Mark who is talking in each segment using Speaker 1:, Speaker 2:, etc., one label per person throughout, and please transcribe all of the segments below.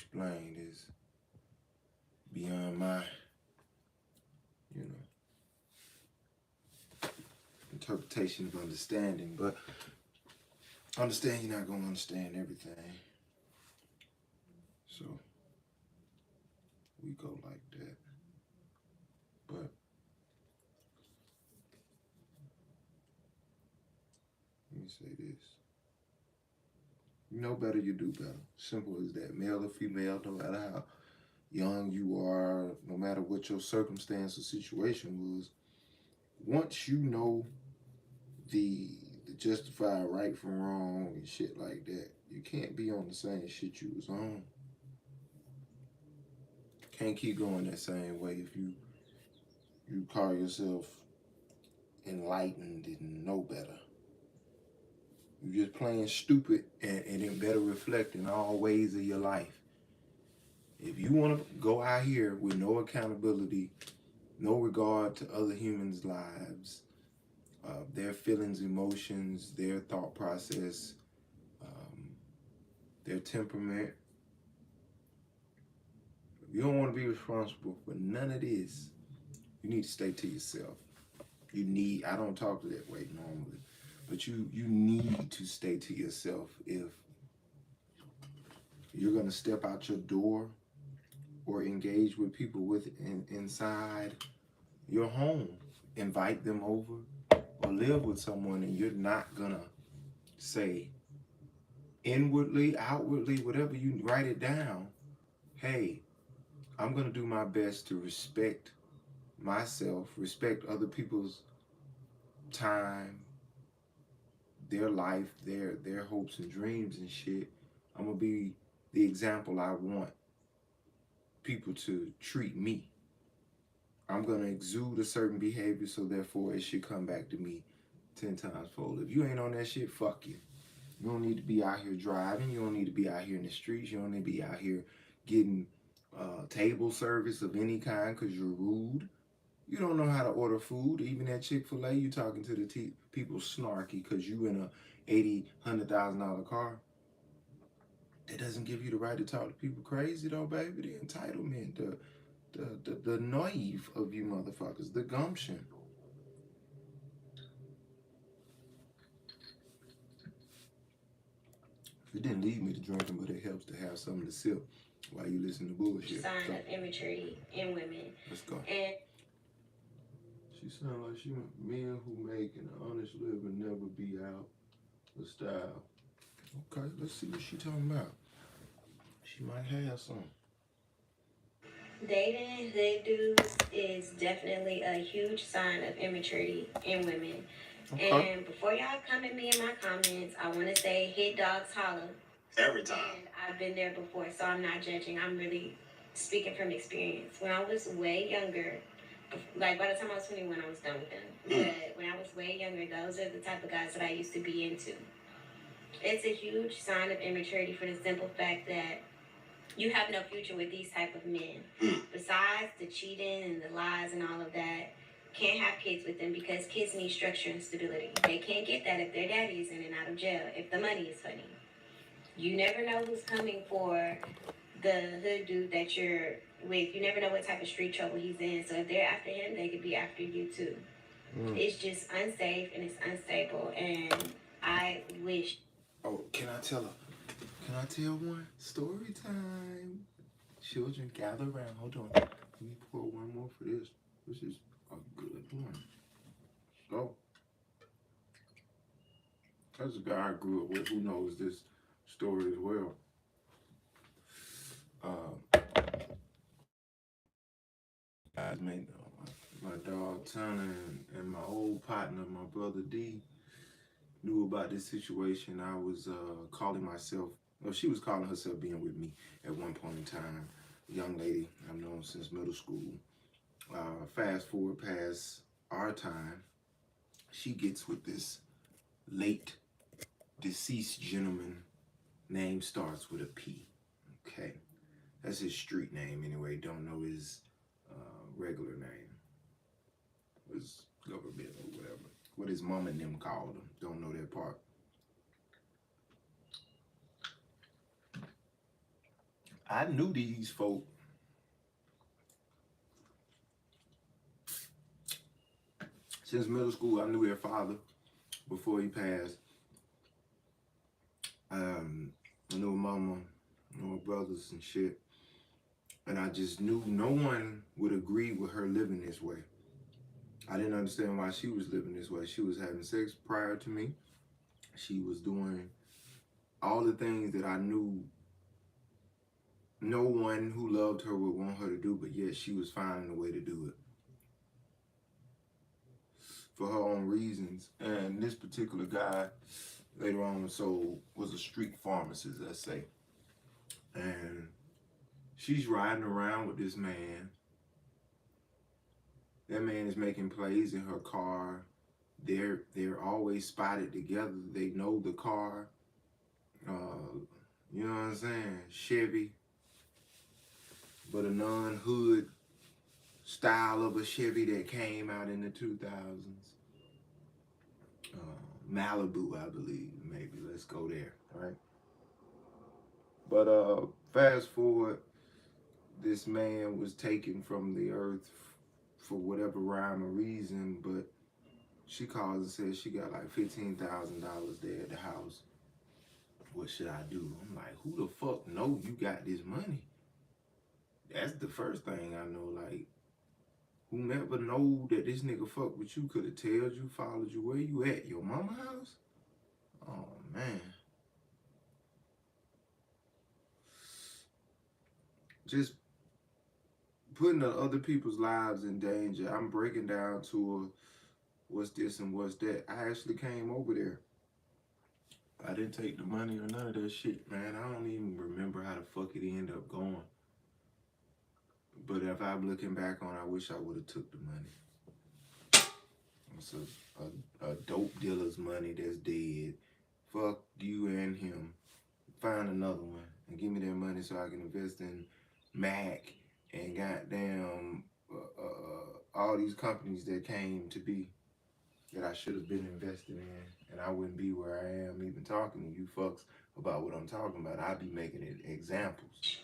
Speaker 1: explained is beyond my, interpretation of understanding. But understand you're not gonna understand everything. So we go like that. But let me say this. You know better, you do better. Simple as that. Male or female, no matter how young you are, no matter what your circumstance or situation was, once you know the justified right from wrong and shit like that, you can't be on the same shit you was on. Can't keep going that same way if you call yourself enlightened and know better. You're just playing stupid and it better reflect in all ways of your life. If you want to go out here with no accountability, no regard to other humans' lives, their feelings, emotions, their thought process, their temperament, if you don't want to be responsible for none of this, you need to stay to yourself. I don't talk that way normally, but you need to stay to yourself if you're going to step out your door or engage with people inside your home, invite them over, or live with someone, and you're not going to say inwardly, outwardly, whatever, you write it down, hey, I'm going to do my best to respect myself, respect other people's time, their life, their hopes and dreams and shit. I'm going to be the example I want people to treat me. I'm going to exude a certain behavior, so therefore it should come back to me 10 times fold. If you ain't on that shit, fuck you. You don't need to be out here driving. You don't need to be out here in the streets. You don't need to be out here getting table service of any kind because you're rude. You don't know how to order food. Even at Chick-fil-A, you talking to the people snarky because you in a $80,000, $100,000 car. That doesn't give you the right to talk to people crazy though, baby. The entitlement, the naive of you motherfuckers, the gumption. It didn't lead me to drinking, but it helps to have something to sip while you listen to bullshit.
Speaker 2: Sign of immaturity in women.
Speaker 1: Let's go.
Speaker 2: And
Speaker 1: she sounds like she men who make an honest living never be out of style. Okay, let's see what she talking about. She might have some.
Speaker 2: Dating hood dudes is definitely a huge sign of immaturity in women. Okay. And before y'all come at me in my comments, I want to say hit dogs holler. Every time. And I've been there before, so I'm not judging. I'm really speaking from experience. When I was way younger, like by the time I was 21, I was done with them. But when I was way younger, those are the type of guys that I used to be into. It's a huge sign of immaturity for the simple fact that you have no future with these type of men. Besides the cheating and the lies and all of that, can't have kids with them because kids need structure and stability. They can't get that if their daddy is in and out of jail, if the money is funny. You never know who's coming for the hood dude that you're with. You never know what type of street trouble he's in. So if they're after him, they could be after you too. It's just unsafe and it's unstable. And I wish.
Speaker 1: Oh, can I tell one? Story time. Children, gather around. Hold on. Let me pour one more for this. This is a good one. So, that's a guy I grew up with who knows this story as well. Guys, my dog Tanner and my old partner, my brother D, knew about this situation. I was calling myself, well, she was calling herself being with me at one point in time. A young lady I've known since middle school. Fast forward past our time, she gets with this late deceased gentleman. Name starts with a P. Okay, that's his street name anyway. Don't know his regular name. His government or whatever. What his mom and them called him. Don't know that part. I knew these folk since middle school. I knew their father before he passed. I knew her mama, I knew her brothers and shit. And I just knew no one would agree with her living this way. I didn't understand why she was living this way. She was having sex prior to me. She was doing all the things that I knew no one who loved her would want her to do, but yet she was finding a way to do it for her own reasons. And this particular guy later on was a street pharmacist, let's say. And she's riding around with this man. That man is making plays in her car. They're always spotted together. They know the car. You know what I'm saying? Chevy, but a non-hood style of a Chevy that came out in the 2000s. Malibu, I believe, maybe. Let's go there, right? But fast forward, this man was taken from the earth for whatever rhyme or reason, but she calls and says she got like $15,000 there at the house. What should I do? I'm like, who the fuck know you got this money? That's the first thing I know. Like, whomever know that this nigga fuck with you could have told you, followed you. Where you at? Your mama house? Oh, man. Just putting other people's lives in danger. I'm breaking down to her, what's this and what's that. I actually came over there. I didn't take the money or none of that shit, man. I don't even remember how the fuck it ended up going. But if I'm looking back on it, I wish I would have took the money. It's a dope dealer's money that's dead. Fuck you and him. Find another one and give me that money so I can invest in Mac and goddamn all these companies that came to be that I should have been investing in, and I wouldn't be where I am even talking to you fucks about what I'm talking about. I'd be making it examples.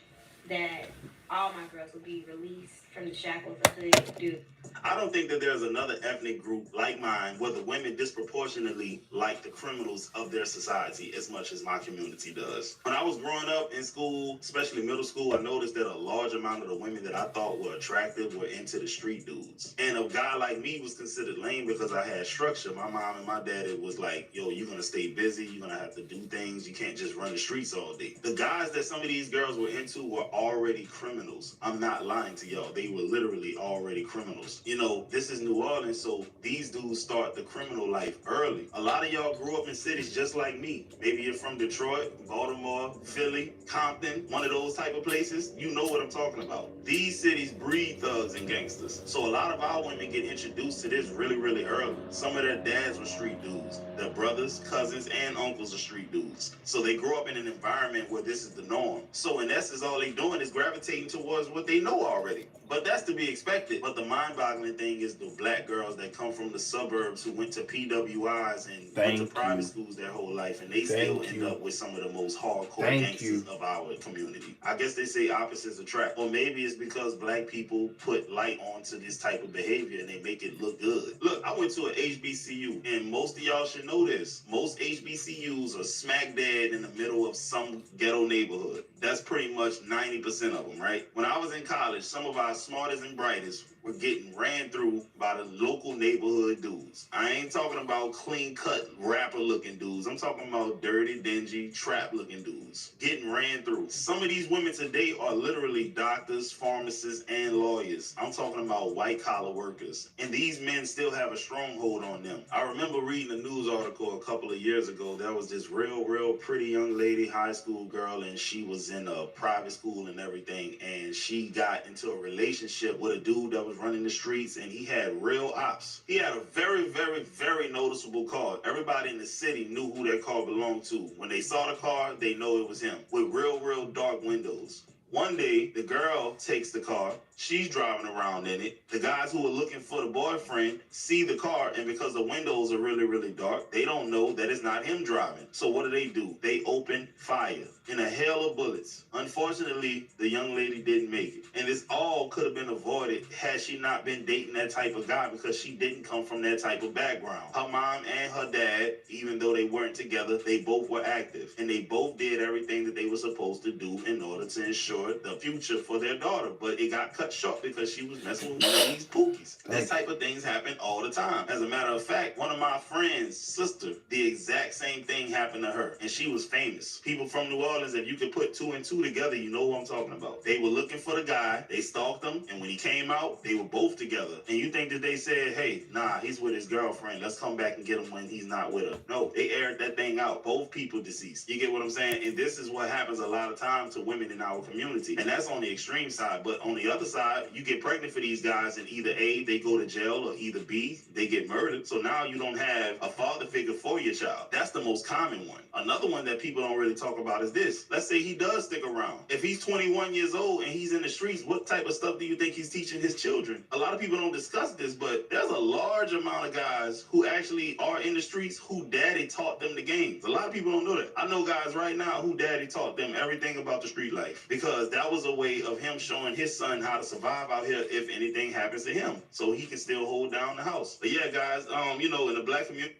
Speaker 2: That all my girls will be released from the shackles of hood dude. I don't think that there's another ethnic group like mine where the women disproportionately like the criminals of their society as much as my community does. When I was growing up in school, especially middle school, I noticed that a large amount of the women that I thought were attractive were into the street dudes. And a guy like me was considered lame because I had structure. My mom and my dad, it was like, yo, you're gonna stay busy, you're gonna have to do things, you can't just run the streets all day. The guys that some of these girls were into were already criminals. I'm not lying to y'all. They were literally already criminals. You know, this is New Orleans, so these dudes start the criminal life early. A lot of y'all grew up in cities just like me. Maybe you're from Detroit, Baltimore, Philly, Compton, one of those type of places. You know what I'm talking about. These cities breed thugs and gangsters. So a lot of our women get introduced to this really, really early. Some of their dads were street dudes. Their brothers, cousins, and uncles are street dudes. So they grow up in an environment where this is the norm. So in essence, all they doing is gravitating towards what they know already. But that's to be expected. But the mind-boggling thing is the black girls that come from the suburbs who went to PWIs and went to private schools their whole life, and they still end up with some of the most hardcore gangsters of our community. I guess they say opposites attract. Or maybe it's because black people put light onto this type of behavior and they make it look good. Look, I went to an HBCU, and most of y'all should know this. Most HBCUs are smack dead in the middle of some ghetto neighborhood. That's pretty much 90% of them, right? When I was in college, some of our smartest and brightest were getting ran through by the local neighborhood dudes. I ain't talking about clean-cut, rapper-looking dudes. I'm talking about dirty, dingy, trap-looking dudes getting ran through. Some of these women today are literally doctors, pharmacists, and lawyers. I'm talking about white-collar workers. And these men still have a stronghold on them. I remember reading a news article a couple of years ago. There was this real pretty young lady, high school girl, and she was in a private school and everything, and she got into a relationship with a dude that was running the streets, and he had real ops. He had a very noticeable car. Everybody in the city knew who that car belonged to. When they saw the car, they know it was him, with real dark windows.
Speaker 1: One day, the girl takes the car. She's driving around in it. The guys who are looking for the boyfriend see the car, and because the windows are really, really dark, they don't know that it's not him driving. So what do? They open fire in a hail of bullets. Unfortunately, the young lady didn't make it. And this all could have been avoided had she not been dating that type of guy, because she didn't come from that type of background. Her mom and her dad, even though they weren't together, they both were active. And they both did everything that they were supposed to do in order to ensure the future for their daughter. But it got cut short because she was messing with one of these pookies. This type of things happen all the time. As a matter of fact, one of my friend's sister, the exact same thing happened to her. And she was famous. People from New Orleans, if you could put two and two together, you know who I'm talking about. They were looking for the guy, they stalked him, and when he came out, they were both together. And you think that they said, hey, nah, he's with his girlfriend, let's come back and get him when he's not with her. No, they aired that thing out. Both people deceased. You get what I'm saying? And this is what happens a lot of times to women in our community. And that's on the extreme side. But on the other side, you get pregnant for these guys, and either A, they go to jail, or either B, they get murdered. So now you don't have a father figure for your child. That's the most common one. Another one that people don't really talk about is this. Let's say he does stick around. If he's 21 years old and he's in the streets, what type of stuff do you think he's teaching his children? A lot of people don't discuss this, but there's a large amount of guys who actually are in the streets who daddy taught them the games. A lot of people don't know that. I know guys right now who daddy taught them everything about the street life, because that was a way of him showing his son how to survive out here if anything happens to him, so he can still hold down the house. But yeah, guys, in the black community.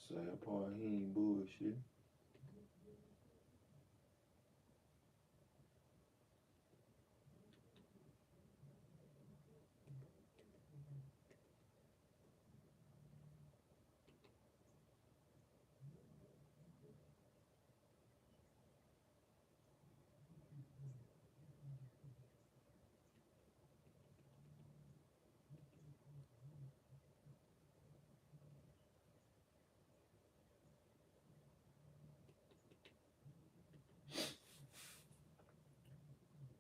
Speaker 1: Sad part, he ain't bullshit.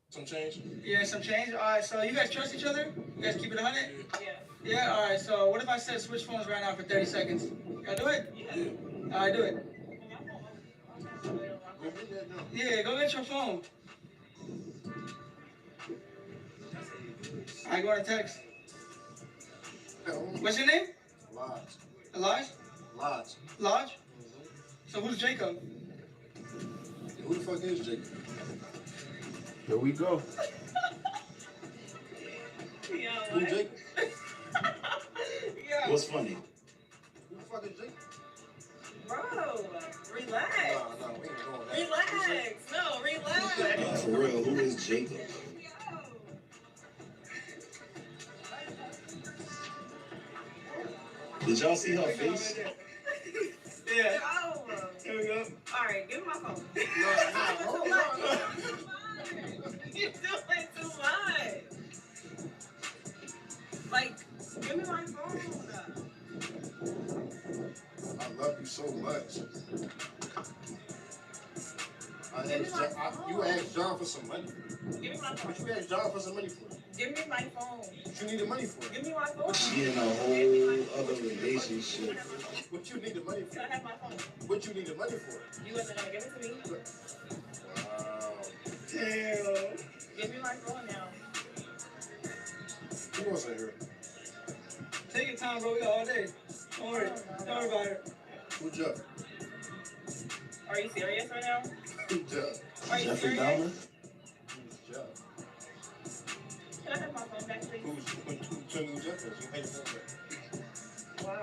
Speaker 3: Some change?
Speaker 4: Yeah, some change. All right, so you guys trust each other? You guys keep it 100?
Speaker 3: Yeah.
Speaker 4: Yeah, all right, so what if I said switch phones right now for 30 seconds? Y'all do it?
Speaker 3: Yeah.
Speaker 4: All right, do it.
Speaker 3: Go get that now.
Speaker 4: Yeah, go get your phone. All right, go to text. What's your name?
Speaker 3: Lodge.
Speaker 4: Elijah?
Speaker 3: Lodge.
Speaker 4: Lodge?
Speaker 3: Mm-hmm.
Speaker 4: So who's Jacob?
Speaker 3: Who the fuck is Jacob?
Speaker 1: Here we go.
Speaker 3: Who Jacob?
Speaker 2: Yeah.
Speaker 1: What's funny?
Speaker 3: Who the fuck is Jacob?
Speaker 2: Bro, relax.
Speaker 3: Nah, we ain't going that.
Speaker 2: Relax. No, relax.
Speaker 1: For real, who is Jacob? Did y'all see her face?
Speaker 4: Yeah.
Speaker 2: Yo.
Speaker 4: Here we go.
Speaker 2: All right, give me my phone.
Speaker 3: No.
Speaker 2: You're doing too much. Like, give me my phone.
Speaker 3: I love you so much. You asked John for some money.
Speaker 2: Give me my phone.
Speaker 3: What you asked John for some money for?
Speaker 2: Give me my phone.
Speaker 3: What you need the money for?
Speaker 2: Give me my phone.
Speaker 1: She in a whole other relationship.
Speaker 3: What you need the money for?
Speaker 2: Can I have my phone?
Speaker 3: What you need the money for?
Speaker 2: You wasn't gonna give it to me.
Speaker 3: Wow.
Speaker 4: Damn.
Speaker 2: Give me my phone now.
Speaker 3: Who wants to hear it?
Speaker 4: Take your time, bro. We got all day. Don't worry. Don't worry about it.
Speaker 3: Who Jeff?
Speaker 2: Are you serious right now?
Speaker 3: Who Jeff?
Speaker 2: Are you
Speaker 1: Jeffrey
Speaker 2: serious?
Speaker 1: Dahmer?
Speaker 3: Who's Jeff?
Speaker 2: Can I have my phone back, please?
Speaker 3: Tell me who Jeff is. You pay your phone back.
Speaker 2: Why?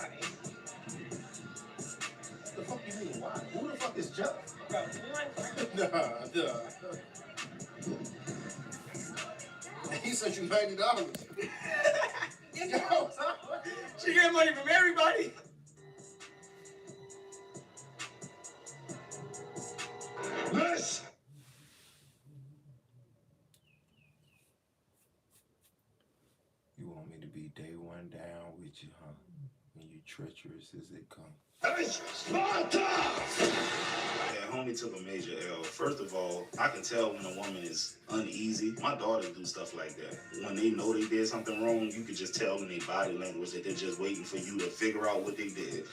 Speaker 3: What the fuck you mean? Why? Who the fuck is Jeff?
Speaker 2: Bro, give me my phone.
Speaker 3: Nah. He sent you $90. Yo,
Speaker 4: She get money from everybody.
Speaker 3: Yes.
Speaker 1: You want me to be day one down with you, huh? And you treacherous as it comes.
Speaker 3: Sparta!
Speaker 1: Yeah, homie took a major L. First of all, I can tell when a woman is uneasy. My daughters do stuff like that. When they know they did something wrong, you can just tell in their body language that they're just waiting for you to figure out what they did.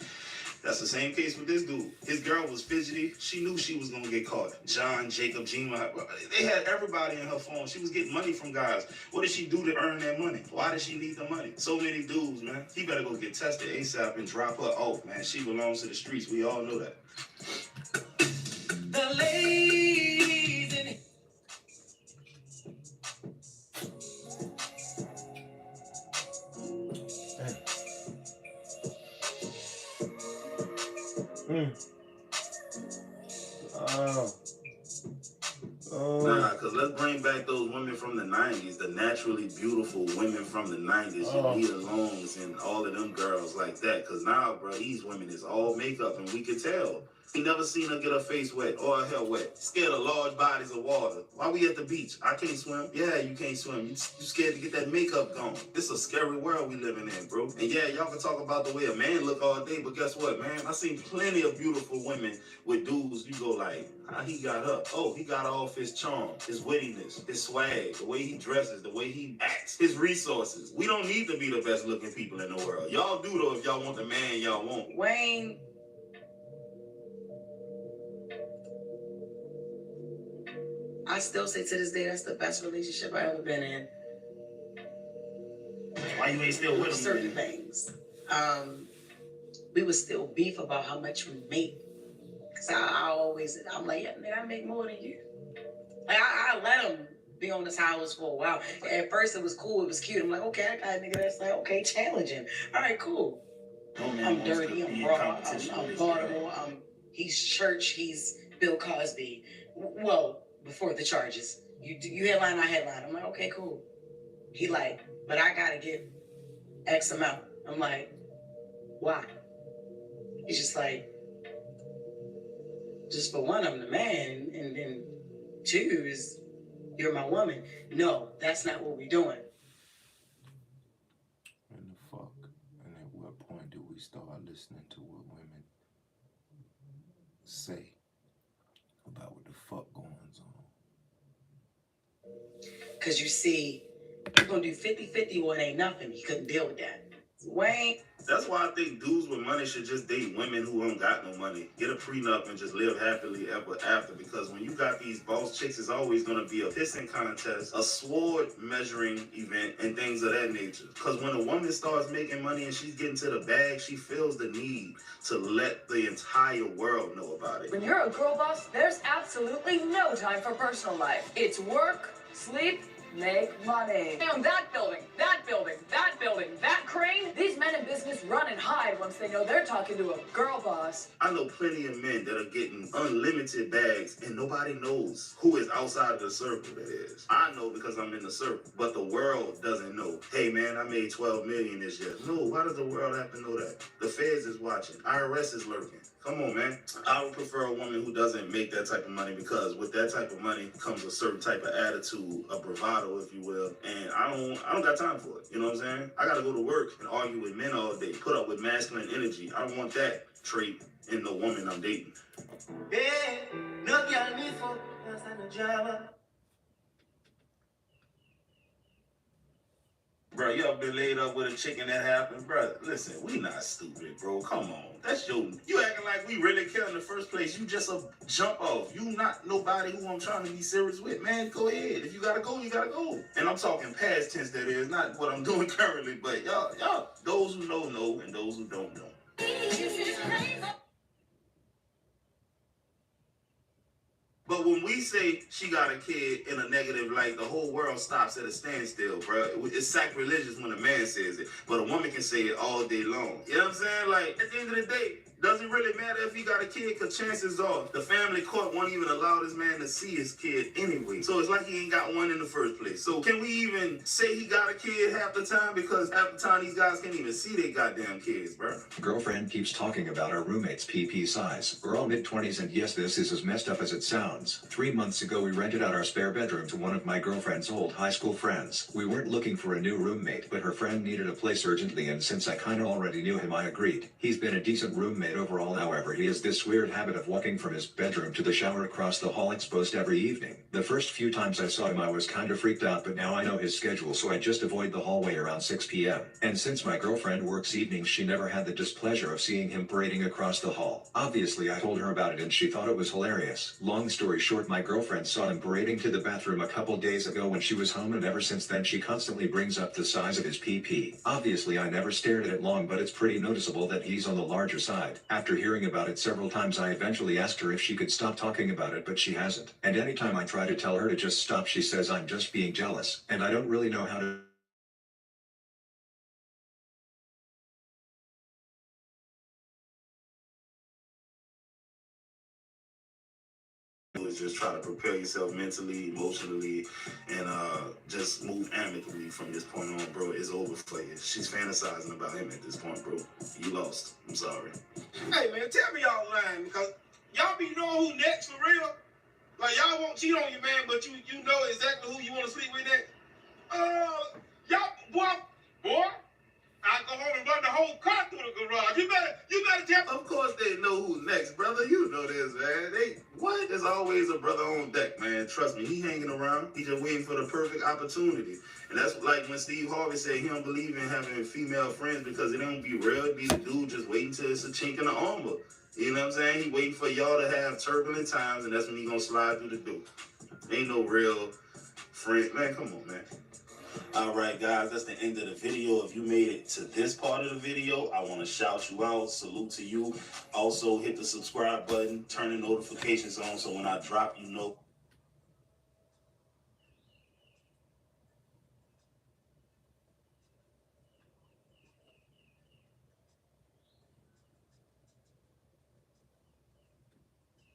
Speaker 5: That's the same case with this dude. His girl was fidgety. She knew she was gonna get caught. John, Jacob, Gina, they had everybody in her phone. She was getting money from guys. What did she do to earn that money? Why did she need the money? So many dudes, man. He better go get tested ASAP and drop her off, man. She belongs to the streets. We all know that.
Speaker 4: The ladies in
Speaker 5: Nah, because let's bring back those women from the 90s, the naturally beautiful women from the 90s, Anita Longs and all of them girls like that. Because now, bro, these women is all makeup, and we can tell. He never seen her get her face wet or her hair wet. Scared of large bodies of water. Why we at the beach? I can't swim. Yeah, you can't swim. You scared to get that makeup gone. It's a scary world we living in, bro. And yeah, y'all can talk about the way a man look all day, but guess what, man? I seen plenty of beautiful women with dudes. You go like, how he got her? Oh, he got her off his charm, his wittiness, his swag, the way he dresses, the way he acts, his resources. We don't need to be the best looking people in the world. Y'all do though if y'all want the man y'all want.
Speaker 4: Wayne. I still say to this day that's the best relationship I ever been in.
Speaker 5: Why you ain't still with him?
Speaker 4: Certain things. We would still beef about how much we make. Cause I'm like, yeah, man, I make more than you. Like I let him be on his house for a while. At first it was cool, it was cute. I'm like, okay, I got a nigga that's like, okay, challenging. All right, cool. I'm dirty, I'm raw, I'm vulnerable, he's church, he's Bill Cosby. Well, before the charges. You headline, I headline. I'm like, okay, cool. He like, but I gotta get X amount. I'm like, why? He's just like, just for one, I'm the man, and then two is you're my woman. No, that's not what we're doing.
Speaker 1: When the fuck, and at what point do we start listening to what women say about what the fuck going on?
Speaker 4: Because you see, you're going to do 50-50 or it ain't nothing. He couldn't deal with that. Wayne.
Speaker 5: That's why I think dudes with money should just date women who don't got no money. Get a prenup and just live happily ever after. Because when you got these boss chicks, it's always going to be a pissing contest, a sword measuring event, and things of that nature. Because when a woman starts making money and she's getting to the bag, she feels the need to let the entire world know about it.
Speaker 6: When you're a girl boss, there's absolutely no time for personal life. It's work, sleep, make money. And that building, that building, that building, that crane. These men in business run and hide once they know they're talking to a girl boss.
Speaker 5: I know plenty of men that are getting unlimited bags and nobody knows who is outside of the circle, that is. I know because I'm in the circle, but the world doesn't know. Hey man, I made 12 million this year. No, why does the world have to know that? The feds is watching. IRS is lurking. Come on, man. I would prefer a woman who doesn't make that type of money, because with that type of money comes a certain type of attitude, a bravado, if you will. And I don't got time for it. You know what I'm saying? I gotta go to work and argue with men all day, put up with masculine energy. I don't want that trait in the woman I'm dating.
Speaker 3: Yeah, no girl me for that's not a drama.
Speaker 5: Bro, you ever been laid up with a chicken that happened? Bro, listen, we not stupid, bro. Come on. That's you acting like we really care in the first place. You just a jump off. You not nobody who I'm trying to be serious with. Man, go ahead. If you gotta go, you gotta go. And I'm talking past tense, that is, not what I'm doing currently. But y'all, those who know, and those who don't know. But when we say she got a kid in a negative light, the whole world stops at a standstill, bro. It's sacrilegious when a man says it, but a woman can say it all day long. You know what I'm saying? Like, at the end of the day, doesn't really matter if he got a kid, because chances are the family court won't even allow this man to see his kid anyway. So it's like he ain't got one in the first place. So can we even say he got a kid half the time? Because half the time these guys can't even see their goddamn kids, bro.
Speaker 7: Girlfriend keeps talking about our roommate's PP size. We're all mid-20s, and yes, this is as messed up as it sounds. 3 months ago, we rented out our spare bedroom to one of my girlfriend's old high school friends. We weren't looking for a new roommate, but her friend needed a place urgently, and since I kinda already knew him, I agreed. He's been a decent roommate roommate overall. However, he has this weird habit of walking from his bedroom to the shower across the hall exposed every evening. The first few times I saw him I was kind of freaked out, but now I know his schedule, so I just avoid the hallway around 6 p.m. And since my girlfriend works evenings, she never had the displeasure of seeing him parading across the hall. Obviously, I told her about it and she thought it was hilarious. Long story short, my girlfriend saw him parading to the bathroom a couple days ago when she was home, and ever since then she constantly brings up the size of his PP. Obviously, I never stared at it long, but it's pretty noticeable that he's on the larger side. After hearing about it several times, I eventually asked her if she could stop talking about it, but she hasn't. And anytime I try to tell her to just stop, she says I'm just being jealous, and I don't really know how to.
Speaker 5: Is just try to prepare yourself mentally, emotionally, and just move amicably from this point on, bro. It's over for you. She's fantasizing about him at this point, bro. You lost. I'm sorry.
Speaker 3: Hey, man, tell me y'all lying because y'all be knowing who next for real. Like, y'all won't cheat on you, man, but you know exactly who you want to sleep with next. Y'all, boy, I go home and run the whole car through the garage. You better tell.
Speaker 5: Of course they know who's next, brother. You know this, man. There's always a brother on deck, man. Trust me, he hanging around. He just waiting for the perfect opportunity. And that's like when Steve Harvey said he don't believe in having female friends because it don't be real. It be the dude just waiting till it's a chink in the armor. You know what I'm saying? He waiting for y'all to have turbulent times, and that's when he gonna slide through the door. Ain't no real friend. Man, come on, man. All right, guys, that's the end of the video. If you made it to this part of the video, I want to shout you out. Salute to you. Also, hit the subscribe button, turn the notifications on so when I drop, you know.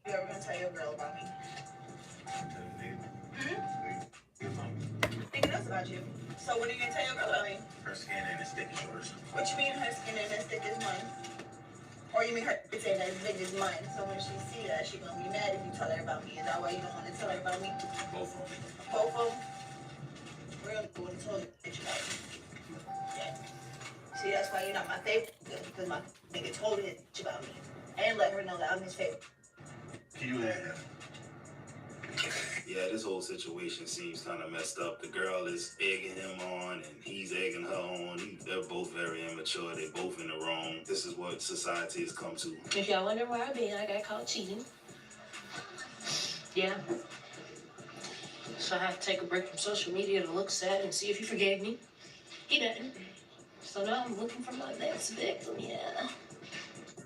Speaker 4: You ever gonna tell your girl about me? Thinking else about you. So when are you gonna tell your girl about me?
Speaker 3: Her skin ain't as thick as yours.
Speaker 4: What you mean her skin ain't as thick as mine? Or you mean her tits ain't as big as mine? So when she see that, she gonna be mad if you tell her about me. Is that why you don't want to tell her about me?
Speaker 3: Both of them.
Speaker 4: Both of them? Real would have told you bitch about me. Yeah. See, that's why you're not my favorite, because my nigga told her bitch about me. And let her know that I'm his favorite.
Speaker 3: You have.
Speaker 5: Yeah, this whole situation seems kind of messed up. The girl is egging him on, and he's egging her on. They're both very immature. They're both in the wrong. This is what society has come to.
Speaker 8: If y'all wonder where I've been, I got caught cheating. Yeah. So I had to take a break from social media to look sad and see if he forgave me. He didn't. So now I'm looking for my next victim, yeah.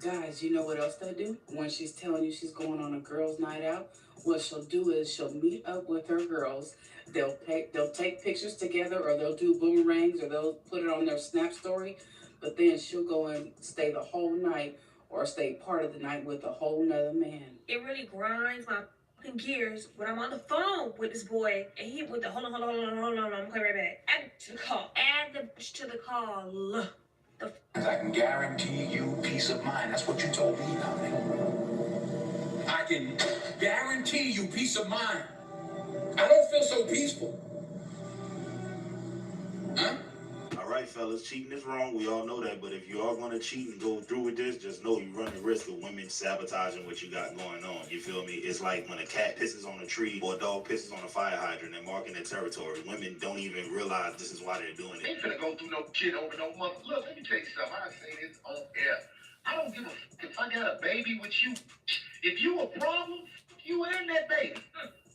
Speaker 9: Guys, you know what else they'll do? When she's telling you she's going on a girls' night out, what she'll do is she'll meet up with her girls. They'll take pictures together, or they'll do boomerangs, or they'll put it on their Snap story. But then she'll go and stay the whole night, or stay part of the night with a whole nother man.
Speaker 10: It really grinds my fucking gears when I'm on the phone with this boy and he with the hold on, I'm coming right back. Add to the call. Add the bitch to the call.
Speaker 11: I can guarantee you peace of mind. That's what you told me, I can guarantee you peace of mind. I don't feel so peaceful. Huh?
Speaker 5: All right, fellas, cheating is wrong. We all know that. But if you are going to cheat and go through with this, just know you run the risk of women sabotaging what you got going on. You feel me? It's like when a cat pisses on a tree or a dog pisses on a fire hydrant and marking their territory. Women don't even realize this is why they're doing it.
Speaker 11: Ain't finna go through no shit over no mother. Look, let me tell you something. I say this on air. I don't give a fuck if I got a baby with you. If you a problem, you and that baby.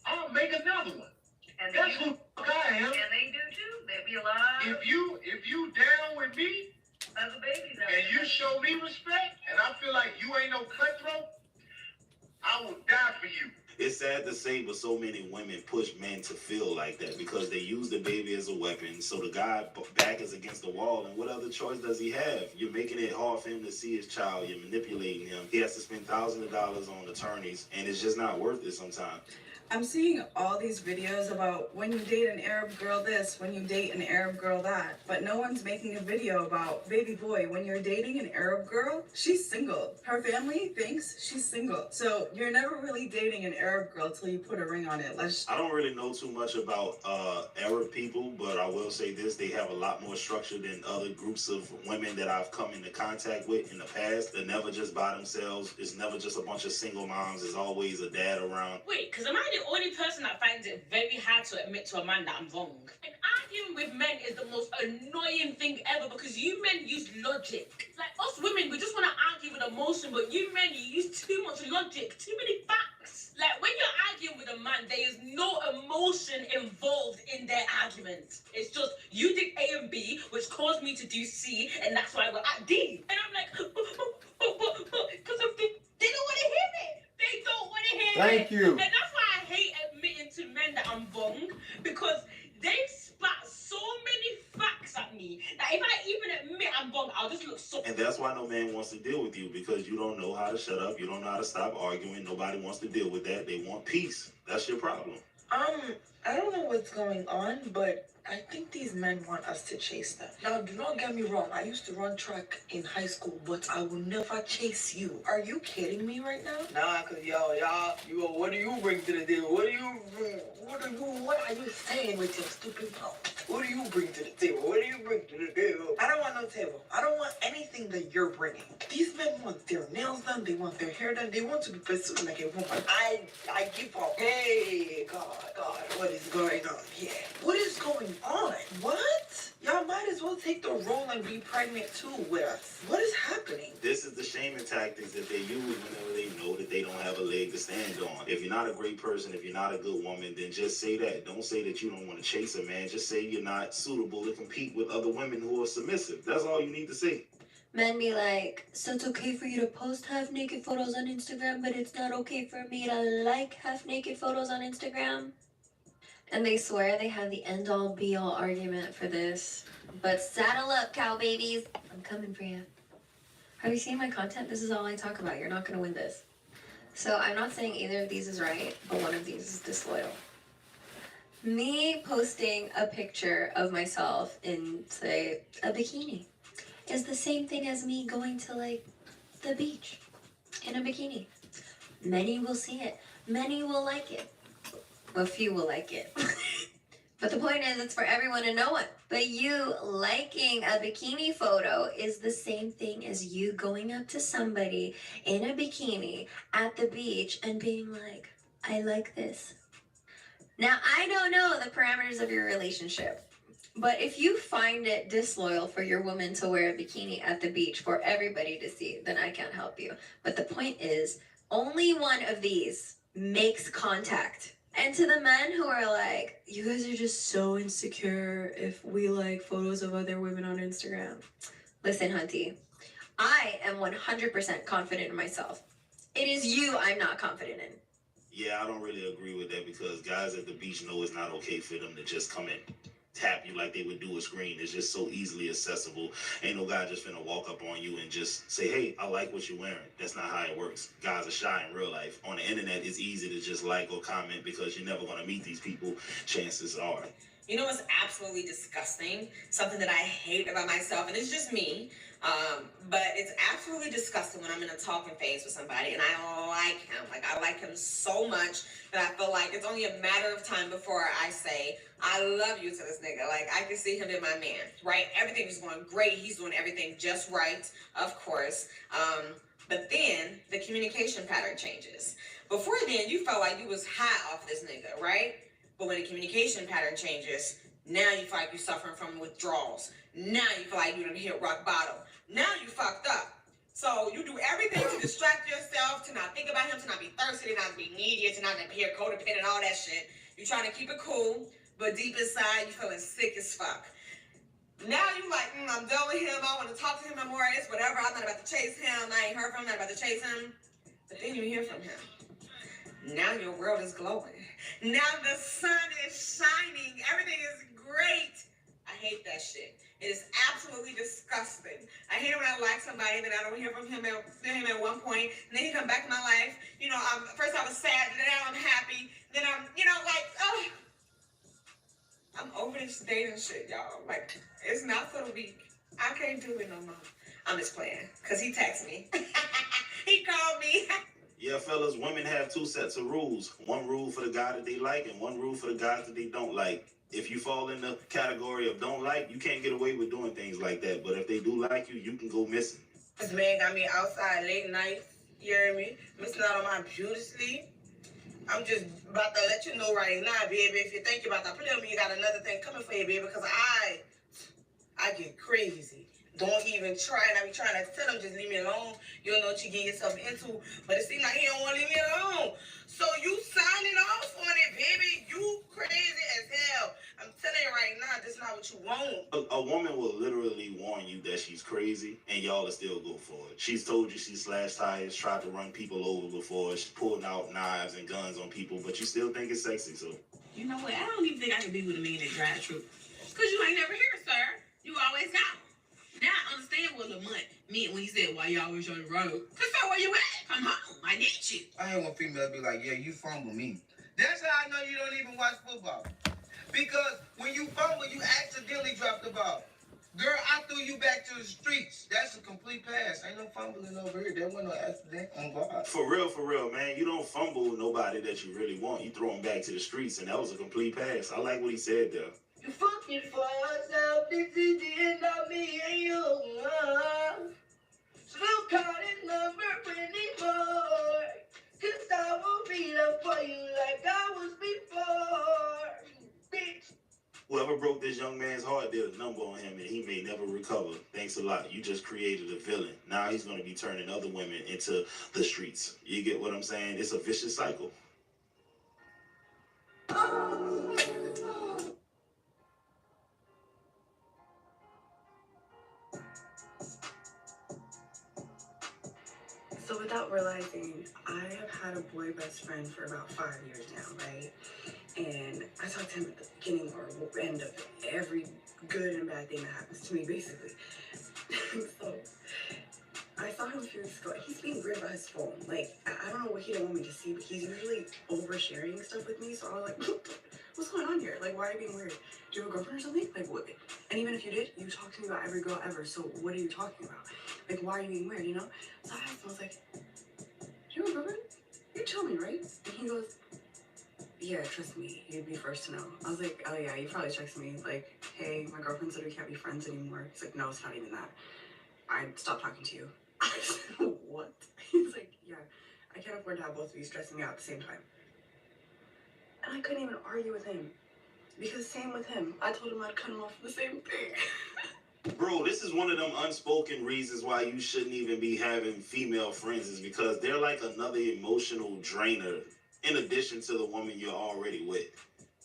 Speaker 11: I'll make another one.
Speaker 10: And
Speaker 11: that's who I am.
Speaker 10: And they do too. They be alive.
Speaker 11: If you down with me,
Speaker 10: Other babies out
Speaker 11: and you show me respect, and I feel like you ain't no cutthroat, I will die for you.
Speaker 5: It's sad to say, but so many women push men to feel like that because they use the baby as a weapon. So the guy back is against the wall, and what other choice does he have? You're making it hard for him to see his child. You're manipulating him. He has to spend thousands of dollars on attorneys, and it's just not worth it sometimes.
Speaker 9: I'm seeing all these videos about when you date an Arab girl this, when you date an Arab girl that, but no one's making a video about, baby boy, when you're dating an Arab girl, she's single. Her family thinks she's single. So you're never really dating an Arab girl till you put a ring on it.
Speaker 5: I don't really know too much about Arab people, but I will say this, they have a lot more structure than other groups of women that I've come into contact with in the past. They're never just by themselves. It's never just a bunch of single moms. There's always a dad around.
Speaker 12: Wait, because am I the only person that finds it very hard to admit to a man that I'm wrong? And arguing with men is the most annoying thing ever because you men use logic. Like us women, we just want to argue with emotion, but you men, you use too much logic, too many facts. Like when you're arguing with a man, there is no emotion involved in their argument. It's just you did A and B, which caused me to do C, and that's why we're at D. And I'm like, because of the, they don't want to hear it. They don't want to hear it.
Speaker 1: Thank you.
Speaker 12: And that's why I hate admitting to men that I'm wrong, because they spat so many facts at me that if I even admit I'm wrong, I'll just look so...
Speaker 5: And that's why no man wants to deal with you, because you don't know how to shut up. You don't know how to stop arguing. Nobody wants to deal with that. They want peace. That's your problem.
Speaker 13: I don't know what's going on, but I think these men want us to chase them. Now, do not get me wrong. I used to run track in high school, but I will never chase you. Are you kidding me right now?
Speaker 14: Nah, cause y'all, what do you bring to the table? What are you
Speaker 13: saying with your stupid mouth?
Speaker 14: What do you bring to the table? What do you bring to the table?
Speaker 13: I don't want no table. I don't want anything that you're bringing. These men want their nails done. They want their hair done. They want to be pursued like a woman.
Speaker 14: I give up. Hey, God, what is going on here?
Speaker 13: What is going on? What? Y'all might as well take the role and be pregnant too with us. What is happening?
Speaker 5: This is the shaming tactics that they use whenever they know that they don't have a leg to stand on. If you're not a great person, if you're not a good woman, then just say that. Don't say that you don't want to chase a man. Just say you're not suitable to compete with other women who are submissive. That's all you need to say.
Speaker 2: Men be like, so it's okay for you to post half-naked photos on Instagram, but it's not okay for me to like half-naked photos on Instagram? And they swear they have the end-all, be-all argument for this. But saddle up, cow babies. I'm coming for you. Have you seen my content? This is all I talk about. You're not going to win this. So I'm not saying either of these is right, but one of these is disloyal. Me posting a picture of myself in, say, a bikini is the same thing as me going to, like, the beach in a bikini. Many will see it. Many will like it. A few will like it. But the point is, it's for everyone to know it. But you liking a bikini photo is the same thing as you going up to somebody in a bikini at the beach and being like, I like this. Now, I don't know the parameters of your relationship, but if you find it disloyal for your woman to wear a bikini at the beach for everybody to see, then I can't help you. But the point is, only one of these makes contact. And to the men who are like, you guys are just so insecure if we like photos of other women on Instagram. Listen, hunty, I am 100% confident in myself. It is you I'm not confident in.
Speaker 5: Yeah, I don't really agree with that because guys at the beach know it's not okay for them to just come and tap you like they would do a screen. It's just so easily accessible. Ain't no guy just finna walk up on you and just say, hey, I like what you're wearing. That's not how it works. Guys are shy in real life. On the internet, it's easy to just like or comment because you're never gonna meet these people. Chances are.
Speaker 15: You know what's absolutely disgusting? Something that I hate about myself, and it's just me, but it's absolutely disgusting when I'm in a talking phase with somebody and I like him. Like, I like him so much that I feel like it's only a matter of time before I say, I love you to this nigga. Like, I can see him in my man, right? Everything is going great. He's doing everything just right, of course. But then the communication pattern changes. Before then, you felt like you was high off this nigga, right? But when the communication pattern changes, now you feel like you're suffering from withdrawals. Now you feel like you done hit rock bottom. Now you fucked up. So you do everything to distract yourself, to not think about him, to not be thirsty, to not be needy, to not appear codependent and all that shit. You're trying to keep it cool, but deep inside you feeling sick as fuck. Now you like, I'm done with him. I want to talk to him no more. It's whatever. I'm not about to chase him. I ain't heard from him. I'm not about to chase him. But then you hear from him. Now your world is glowing. Now the sun is shining. Everything is great. I hate that shit. It is absolutely disgusting. I hate it when I like somebody and then I don't hear from him at one point. And then he come back in my life. You know, first I was sad, then now I'm happy. Then And I'm over this dating shit, y'all. Like, it's not for the weak. I can't do it no more. I'm just playing, because he texted me. He called me.
Speaker 5: Yeah, fellas, women have two sets of rules. One rule for the guy that they like and one rule for the guys that they don't like. If you fall in the category of don't like, you can't get away with doing things like that. But if they do like you, you can go missing.
Speaker 14: This man got me outside late night, you hear me? Missing out on my beauty sleep. I'm just about to let you know right now, baby, if you think you're about to play with me, you got another thing coming for you, baby, because I get crazy. Don't even try. And I be trying to tell him, just leave me alone. You don't know what you get yourself into. But it seems like he don't want to leave me alone. So you signing off on it, baby. You crazy as hell. I'm telling you right now, this is not what you want.
Speaker 5: A woman will literally warn you that she's crazy, and y'all will still go for it. She's told you she slashed tires, tried to run people over before. She's pulling out knives and guns on people, but you still think it's sexy, so.
Speaker 12: You know what? I don't even think I can be with a man that drives truck. Because you ain't never here, sir. You always gone. Now I understand what Lamont meant when he said, why you always on the road? Because so where you at? Come home. I need you.
Speaker 16: I hate when females be like, yeah, you fumble me. That's how I know you don't even watch football. Because when you fumble, you accidentally drop the ball. Girl, I threw you back to the streets. That's a complete pass. Ain't no fumbling over here. There wasn't no accident on God.
Speaker 5: For real, man. You don't fumble nobody that you really want. You throw them back to the streets, and that was a complete pass. I like what he said there.
Speaker 14: You fucking for yourself. This is the end of me and you. So don't call this number anymore. Cause I won't be there for you like I was before. Bitch.
Speaker 5: Whoever broke this young man's heart did a number on him, and he may never recover. Thanks a lot. You just created a villain. Now he's going to be turning other women into the streets. You get what I'm saying? It's a vicious cycle.
Speaker 17: So without realizing, I have had a boy best friend for about 5 years now, right? And I talked to him at the beginning or end of every good and bad thing that happens to me, basically. So I saw him a few weeks ago. He's being weird about his phone. Like, I don't know what he didn't want me to see, but he's usually oversharing stuff with me. So I was like, what's going on here? Like, why are you being weird? Do you have a girlfriend or something? Like, what? And even if you did, you talk to me about every girl ever. So what are you talking about? Like, why are you being weird, you know? So I asked him, I was like, do you have a girlfriend? You tell me, right? And he goes, yeah, trust me, you'd be first to know. I was like, oh yeah, you probably texted me, like, hey, my girlfriend said we can't be friends anymore. He's like, no, it's not even that. I stopped talking to you. I said, what? He's like, yeah, I can't afford to have both of you stressing me out at the same time. And I couldn't even argue with him. Because same with him. I told him I'd cut him off for the same thing.
Speaker 5: Bro, this is one of them unspoken reasons why you shouldn't even be having female friends, is because they're like another emotional drainer in addition to the woman you're already with,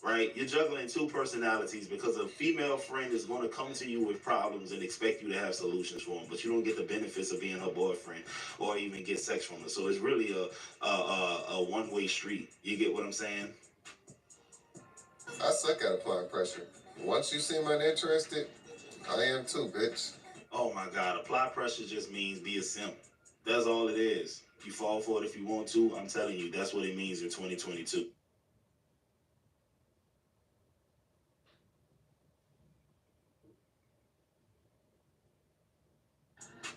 Speaker 5: right? You're juggling two personalities because a female friend is going to come to you with problems and expect you to have solutions for them, but you don't get the benefits of being her boyfriend or even get sex from her. So it's really a one-way street. You get what I'm saying?
Speaker 18: I suck at applying pressure. Once you seem uninterested, I am too, bitch.
Speaker 5: Oh my God, apply pressure just means be a simp. That's all it is. You fall for it if you want to. I'm telling you, that's what it means in 2022.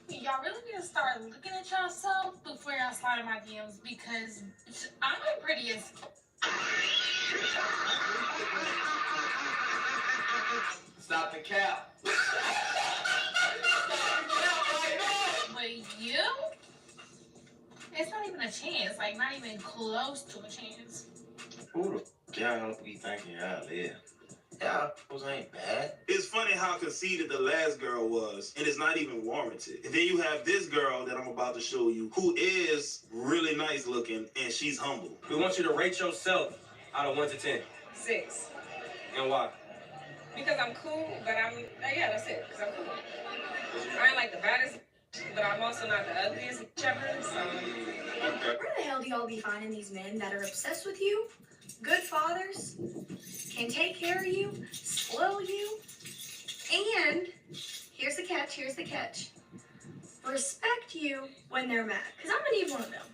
Speaker 19: Y'all really need to start looking at yourself before y'all slide in my DMs, because I'm the prettiest.
Speaker 16: Stop the cap.
Speaker 19: But you? It's not even a chance. Like, not even close to a chance.
Speaker 1: Who the y'all be thinking y'all live? Y'all those ain't bad.
Speaker 5: It's funny how conceited the last girl was, and it's not even warranted. And then you have this girl that I'm about to show you, who is really nice looking, and she's humble.
Speaker 20: We want you to rate yourself out of 1 to 10.
Speaker 21: 6.
Speaker 20: And why?
Speaker 21: Because I'm cool, but yeah, that's it. Because I'm cool. I ain't like the baddest, but I'm also not the ugliest ever, so.
Speaker 22: Where the hell do y'all be finding these men that are obsessed with you, good fathers, can take care of you, spoil you, and here's the catch, respect you when they're mad? Because I'm gonna need one of them.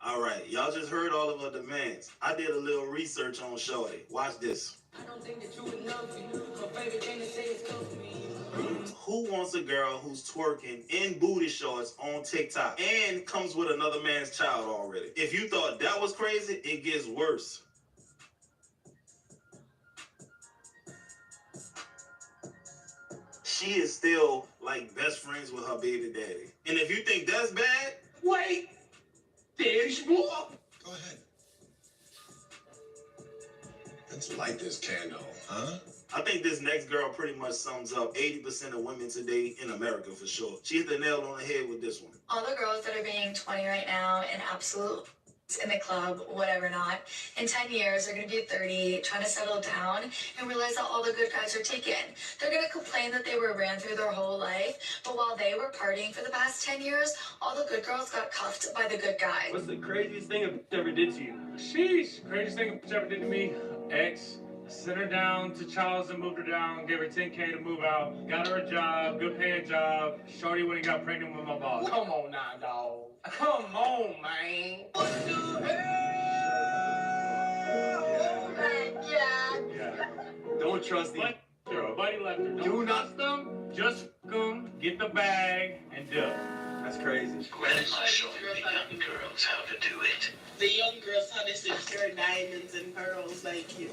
Speaker 5: All right, y'all just heard all of her demands. I did a little research on Shorty. Watch this.
Speaker 6: I don't think that you would love me. My favorite thing to say is close to me.
Speaker 5: Who wants a girl who's twerking in booty shorts on TikTok and comes with another man's child already? If you thought that was crazy, it gets worse. She is still like best friends with her baby daddy. And if you think that's bad,
Speaker 6: Wait, there's more.
Speaker 7: Go ahead. Let's light this candle, huh?
Speaker 5: I think this next girl pretty much sums up 80% of women today in America for sure. She hit the nail on the head with this one.
Speaker 22: All the girls that are being 20 right now and absolute in the club, whatever not, in 10 years, they're going to be 30, trying to settle down and realize that all the good guys are taken. They're going to complain that they were ran through their whole life, but while they were partying for the past 10 years, all the good girls got cuffed by the good guys.
Speaker 20: What's the craziest thing a bitch ever did to you?
Speaker 23: Sheesh, craziest thing a bitch ever did to me. Ex, sent her down to Charles and moved her down, gave her $10K to move out, got her a job, good paying job. Shorty went and got pregnant with my boss.
Speaker 6: Come on now, dog. Come on, man. What the hell? Oh my God.
Speaker 20: Yeah. Don't trust these.
Speaker 23: Buddy left her. Don't trust them. Just them, get the bag, and dip.
Speaker 20: That's crazy.
Speaker 11: When am I showing the young girls how to do it?
Speaker 4: The young girls how they secure diamonds and pearls like you.